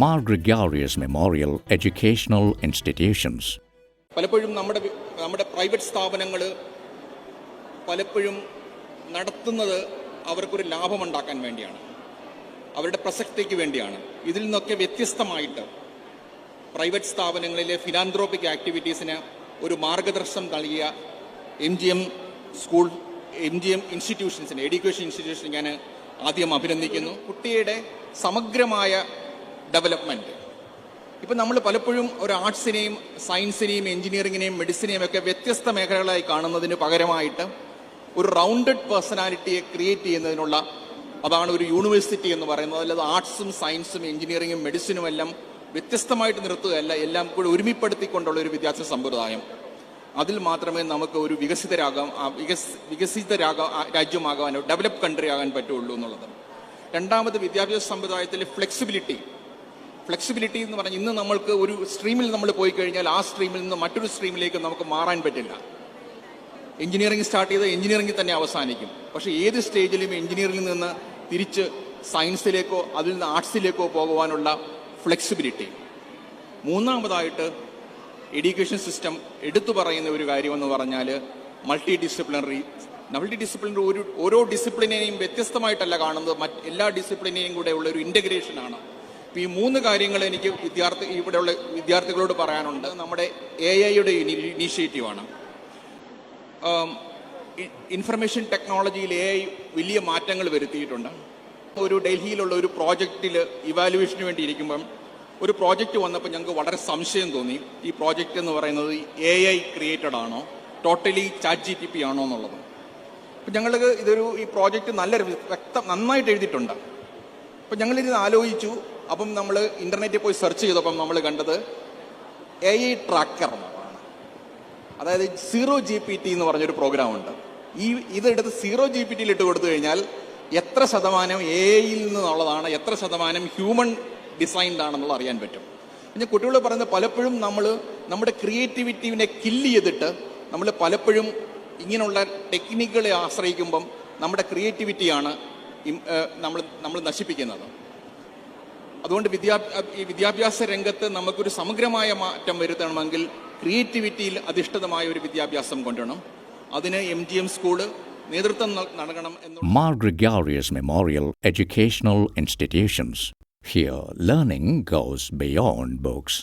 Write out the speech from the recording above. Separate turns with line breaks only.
Mar Gregorius Memorial Educational Institutions.
പലപ്പോഴും നമ്മുടെ private സ്ഥാപനങ്ങൾ പലപ്പോഴും നടത്തുന്നത് അവർക്കൊരു ലാഭമുണ്ടാക്കാൻ വേണ്ടിയാണ്, അവരുടെ പ്രസക്തിക്ക് വേണ്ടിയാണ്. ഇതിൽ നിന്നൊക്കെ വ്യത്യസ്തമായിട്ട് പ്രൈവറ്റ് സ്ഥാപനങ്ങളിലെ ഫിലാന്ത്രോപ്പിക് ആക്ടിവിറ്റീസിന് ഒരു മാർഗദർശനം നൽകിയ MGM സ്കൂൾ, MGM ഇൻസ്റ്റിറ്റ്യൂഷൻസിന്, എഡ്യൂക്കേഷൻ ഇൻസ്റ്റിറ്റ്യൂഷൻ ഞാൻ ആദ്യം അഭിനന്ദിക്കുന്നു. കുട്ടിയുടെ സമഗ്രമായ ഡെവലപ്മെൻറ്റ്. ഇപ്പം നമ്മൾ പലപ്പോഴും ഒരു ആർട്സിനെയും സയൻസിനെയും എഞ്ചിനീയറിങ്ങിനെയും മെഡിസിനെയും ഒക്കെ വ്യത്യസ്ത മേഖലകളായി കാണുന്നതിന് പകരമായിട്ട് ഒരു റൗണ്ടഡ് പേഴ്സണാലിറ്റിയെ ക്രിയേറ്റ് ചെയ്യുന്നതിനുള്ള, അതാണ് ഒരു യൂണിവേഴ്സിറ്റി എന്ന് പറയുന്നത്. അല്ലാതെ ആർട്സും സയൻസും എഞ്ചിനീയറിങ്ങും മെഡിസിനും എല്ലാം വ്യത്യസ്തമായിട്ട് നിർത്തുകയല്ല, എല്ലാം കൂടി ഒരുമിപ്പെടുത്തിക്കൊണ്ടുള്ള ഒരു വിദ്യാഭ്യാസ സമ്പ്രദായം. അതിൽ മാത്രമേ നമുക്ക് ഒരു വികസിത രാജ്യമാകാനോ ഡെവലപ്പ് കൺട്രി ആകാൻ പറ്റുള്ളൂ എന്നുള്ളത്. രണ്ടാമത്, വിദ്യാഭ്യാസ സമ്പ്രദായത്തിലെ ഫ്ലെക്സിബിലിറ്റി എന്ന് പറഞ്ഞാൽ ഇന്ന് നമ്മൾക്ക് ഒരു സ്ട്രീമിൽ നമ്മൾ പോയി കഴിഞ്ഞാൽ ആ സ്ട്രീമിൽ നിന്ന് മറ്റൊരു സ്ട്രീമിലേക്ക് നമുക്ക് മാറാൻ പറ്റില്ല. എഞ്ചിനീയറിംഗ് സ്റ്റാർട്ട് ചെയ്ത് എഞ്ചിനീയറിംഗിൽ തന്നെ അവസാനിക്കും. പക്ഷേ ഏത് സ്റ്റേജിലും എഞ്ചിനീയറിംഗിൽ നിന്ന് തിരിച്ച് സയൻസിലേക്കോ അതിൽ നിന്ന് ആർട്സിലേക്കോ പോകുവാനുള്ള ഫ്ലെക്സിബിലിറ്റി. മൂന്നാമതായിട്ട്, എഡ്യൂക്കേഷൻ സിസ്റ്റം എടുത്തു പറയുന്ന ഒരു കാര്യമെന്ന് പറഞ്ഞാൽ മൾട്ടി ഡിസിപ്ലിനറി. ഓരോ ഡിസിപ്ലിനെയും വ്യത്യസ്തമായിട്ടല്ല കാണുന്നത്, എല്ലാ ഡിസിപ്ലിനെയും കൂടെ ഉള്ള ഒരു ഇൻ്റഗ്രേഷനാണ്. ഈ മൂന്ന് കാര്യങ്ങൾ എനിക്ക് ഇവിടെയുള്ള വിദ്യാർത്ഥികളോട് പറയാനുണ്ട്. നമ്മുടെ AI-യുടെ ഇനീഷ്യേറ്റീവാണ്. ഇൻഫർമേഷൻ ടെക്നോളജിയിൽ AI വലിയ മാറ്റങ്ങൾ വരുത്തിയിട്ടുണ്ട്. ഒരു ഡൽഹിയിലുള്ള ഒരു പ്രോജക്റ്റിൽ ഇവാലുവേഷന് വേണ്ടി ഇരിക്കുമ്പം ഒരു പ്രോജക്റ്റ് വന്നപ്പോൾ ഞങ്ങൾക്ക് വളരെ സംശയം തോന്നി. ഈ പ്രോജക്റ്റ് എന്ന് പറയുന്നത് AI ക്രിയേറ്റഡ് ആണോ, ടോട്ടലി ChatGPT ആണോ എന്നുള്ളത്. അപ്പം ഞങ്ങൾക്ക് ഈ പ്രോജക്റ്റ് നന്നായിട്ട് എഴുതിയിട്ടുണ്ട്. അപ്പം ഞങ്ങളിത് ആലോചിച്ചു. അപ്പം നമ്മൾ ഇൻ്റർനെറ്റിൽ പോയി സെർച്ച് ചെയ്തപ്പം നമ്മൾ കണ്ടത് AI ട്രാക്കർ എന്നാണ്. അതായത് 0GPT എന്ന് പറഞ്ഞൊരു പ്രോഗ്രാമുണ്ട്. ഇതെടുത്ത് 0GPTയിൽ ഇട്ട് കൊടുത്തു കഴിഞ്ഞാൽ എത്ര ശതമാനം AI-യിൽ നിന്നുള്ളതാണ്, എത്ര ശതമാനം ഹ്യൂമൻ ഡിസൈൻഡ് ആണെന്നുള്ള അറിയാൻ പറ്റും. പിന്നെ കുട്ടികൾ പറയുന്നത് പലപ്പോഴും നമ്മുടെ ക്രിയേറ്റിവിറ്റിനെ കില്ല് ചെയ്തിട്ട് നമ്മൾ പലപ്പോഴും ഇങ്ങനെയുള്ള ടെക്നിക്കുകളെ ആശ്രയിക്കുമ്പം നമ്മുടെ ക്രിയേറ്റിവിറ്റിയാണ് നമ്മൾ നശിപ്പിക്കുന്നത്. അതുകൊണ്ട് ഈ വിദ്യാഭ്യാസ രംഗത്ത് നമുക്കൊരു സമഗ്രമായ മാറ്റം വരുത്തണമെങ്കിൽ ക്രിയേറ്റിവിറ്റിയിൽ അധിഷ്ഠിതമായ ഒരു വിദ്യാഭ്യാസം കൊണ്ടുവരണം. അതിന് MGM സ്കൂള് നേതൃത്വം നൽകണം.
Mar Gregorius Memorial Educational Institutions. Here, learning goes beyond books.